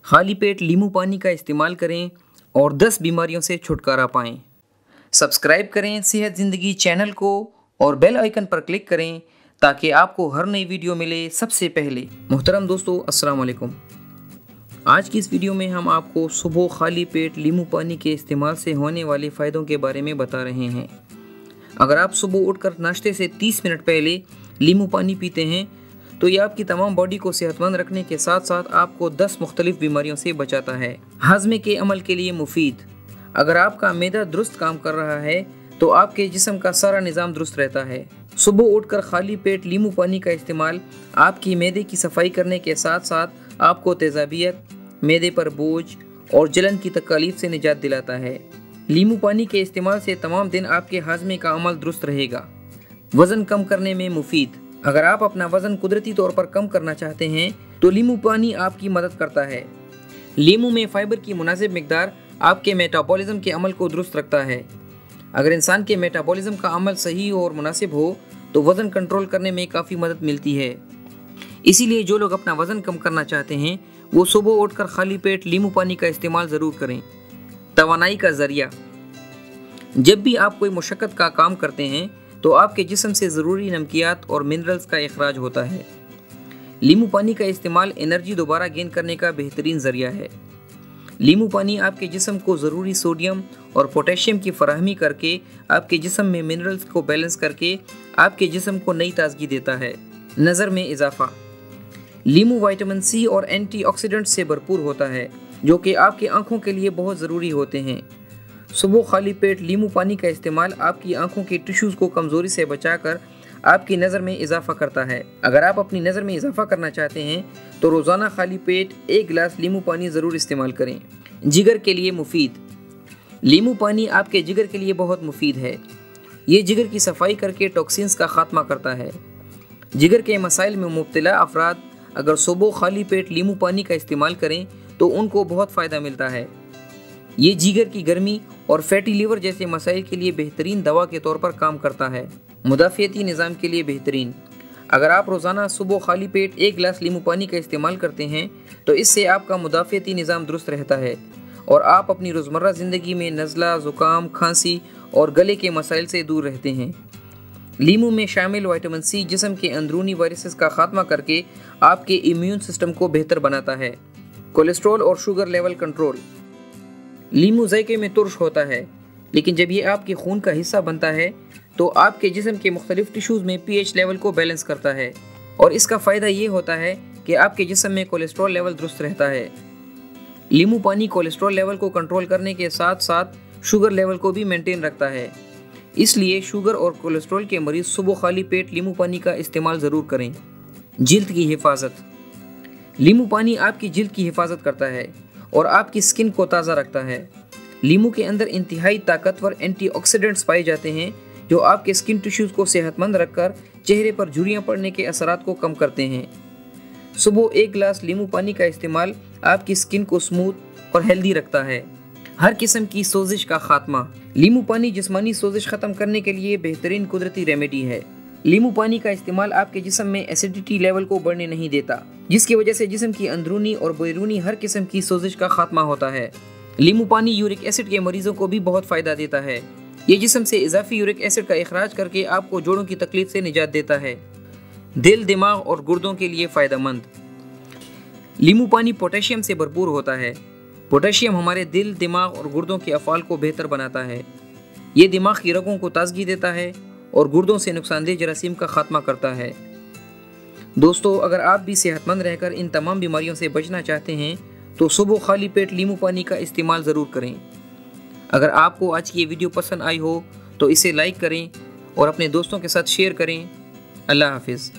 खाली पेट लींबू पानी का इस्तेमाल करें और 10 बीमारियों से छुटकारा पाएं। सब्सक्राइब करें सेहत ज़िंदगी चैनल को और बेल आइकन पर क्लिक करें ताकि आपको हर नई वीडियो मिले सबसे पहले। मोहतरम दोस्तों, अस्सलाम वालेकुम। आज की इस वीडियो में हम आपको सुबह खाली पेट लींबू पानी के इस्तेमाल से होने वाले फ़ायदों के बारे में बता रहे हैं। अगर आप सुबह उठकर नाश्ते से 30 मिनट पहले लींबू पानी पीते हैं तो ये आपकी तमाम बॉडी को सेहतमंद रखने के साथ साथ आपको 10 मुख्तलिफ बीमारियों से बचाता है। हाजमे के अमल के लिए मुफीद। अगर आपका मैदा दुरुस्त काम कर रहा है तो आपके जिस्म का सारा निज़ाम दुरुस्त रहता है। सुबह उठकर खाली पेट लींबू पानी का इस्तेमाल आपकी मैदे की सफाई करने के साथ साथ आपको तेज़ाबियत, मैदे पर बोझ और जलन की तकलीफ से निजात दिलाता है। लींबू पानी के इस्तेमाल से तमाम दिन आपके हाजमे का अमल दुरुस्त रहेगा। वज़न कम करने में मुफीद। अगर आप अपना वज़न कुदरती तौर पर कम करना चाहते हैं तो लींबू पानी आपकी मदद करता है। लींबू में फाइबर की मुनासिब मिकदार आपके मेटाबॉलिज्म के अमल को दुरुस्त रखता है। अगर इंसान के मेटाबॉलिज्म का अमल सही और मुनासिब हो तो वज़न कंट्रोल करने में काफ़ी मदद मिलती है। इसीलिए जो लोग अपना वज़न कम करना चाहते हैं वो सुबह उठकर खाली पेट लींबू पानी का इस्तेमाल ज़रूर करें। तवानाई का ज़रिया। जब भी आप कोई मुशक्क़त का काम करते हैं तो आपके जिस्म से ज़रूरी नमकियात और मिनरल्स का इखराज होता है। लींबू पानी का इस्तेमाल एनर्जी दोबारा गेन करने का बेहतरीन ज़रिया है। लींबू पानी आपके जिस्म को ज़रूरी सोडियम और पोटेशियम की फराहमी करके आपके जिस्म में मिनरल्स को बैलेंस करके आपके जिस्म को नई ताजगी देता है। नज़र में इजाफा। लींबू विटामिन सी और एंटीऑक्सीडेंट से भरपूर होता है जो कि आपकी आँखों के लिए बहुत ज़रूरी होते हैं। सुबह खाली पेट लींबू पानी का इस्तेमाल आपकी आंखों के टिश्यूज़ को कमज़ोरी से बचाकर आपकी नज़र में इजाफा करता है। अगर आप अपनी नज़र में इजाफा करना चाहते हैं तो रोज़ाना खाली पेट 1 गिलास लींबू पानी ज़रूर इस्तेमाल करें। जिगर के लिए मुफीद। लींबू पानी आपके जिगर के लिए बहुत मुफीद है। ये जिगर की सफाई करके टॉक्सिन्स का खात्मा करता है। जिगर के मसाइल में मुब्तला अफराद अगर सुबह खाली पेट लींबू पानी का इस्तेमाल करें तो उनको बहुत फ़ायदा मिलता है। ये जिगर की गर्मी और फैटी लीवर जैसे मसाइल के लिए बेहतरीन दवा के तौर पर काम करता है। मुदाफ़ियती निज़ाम के लिए बेहतरीन। अगर आप रोज़ाना सुबह खाली पेट 1 गिलास लींबू पानी का इस्तेमाल करते हैं तो इससे आपका मुदाफ़ियती निज़ाम दुरुस्त रहता है और आप अपनी रोज़मर्रा ज़िंदगी में नज़ला, ज़ुकाम, खांसी और गले के मसाइल से दूर रहते हैं। लींबू में शामिल विटामिन सी जिस्म के अंदरूनी वायरसेस का खात्मा करके आपके इम्यून सिस्टम को बेहतर बनाता है। कोलेस्ट्रॉल और शुगर लेवल कंट्रोल। लींबू ज़ायके में तुर्श होता है लेकिन जब ये आपके खून का हिस्सा बनता है तो आपके जिस्म के मुख्तलिफ टिश्यूज़ में pH लेवल को बैलेंस करता है और इसका फ़ायदा ये होता है कि आपके जिस्म में कोलेस्ट्रॉल लेवल दुरुस्त रहता है। लींबू पानी कोलेस्ट्रॉल लेवल को कंट्रोल करने के साथ साथ शुगर लेवल को भी मेंटेन रखता है। इसलिए शुगर और कोलेस्ट्रॉल के मरीज़ सुबह खाली पेट लींबू पानी का इस्तेमाल ज़रूर करें। जिल्द की हिफाजत। लींबू पानी आपकी जिल्द की हिफाजत करता है और आपकी स्किन को ताज़ा रखता है। लींबू के अंदर इंतहाई ताकतवर एंटीऑक्सीडेंट्स पाए जाते हैं जो आपके स्किन टिश्यूज़ को सेहतमंद रखकर चेहरे पर झुर्रियाँ पड़ने के असरात को कम करते हैं। सुबह 1 गिलास लींबू पानी का इस्तेमाल आपकी स्किन को स्मूथ और हेल्दी रखता है। हर किस्म की सोजिश का खात्मा। लींबू पानी जिस्मानी सोजिश ख़त्म करने के लिए बेहतरीन कुदरती रेमेडी है। लींबू पानी का इस्तेमाल आपके जिस्म में एसिडिटी लेवल को बढ़ने नहीं देता जिसकी वजह से जिस्म की अंदरूनी और बैरूनी हर किस्म की सोजिश का खात्मा होता है। लींबू पानी यूरिक एसिड के मरीजों को भी बहुत फ़ायदा देता है। ये जिस्म से इजाफी यूरिक एसिड का इखराज करके आपको जोड़ों की तकलीफ से निजात देता है। दिल, दिमाग और गुर्दों के लिए फ़ायदेमंद। लींबू पानी पोटेशियम से भरपूर होता है। पोटेशियम हमारे दिल, दिमाग और गुर्दों के अफ़ाल को बेहतर बनाता है। ये दिमाग की रगों को ताजगी देता है और गुर्दों से नुकसानदेह जरासीम का खात्मा करता है। दोस्तों, अगर आप भी सेहतमंद रहकर इन तमाम बीमारियों से बचना चाहते हैं तो सुबह खाली पेट लींबू पानी का इस्तेमाल ज़रूर करें। अगर आपको आज की ये वीडियो पसंद आई हो तो इसे लाइक करें और अपने दोस्तों के साथ शेयर करें। अल्लाह हाफिज़।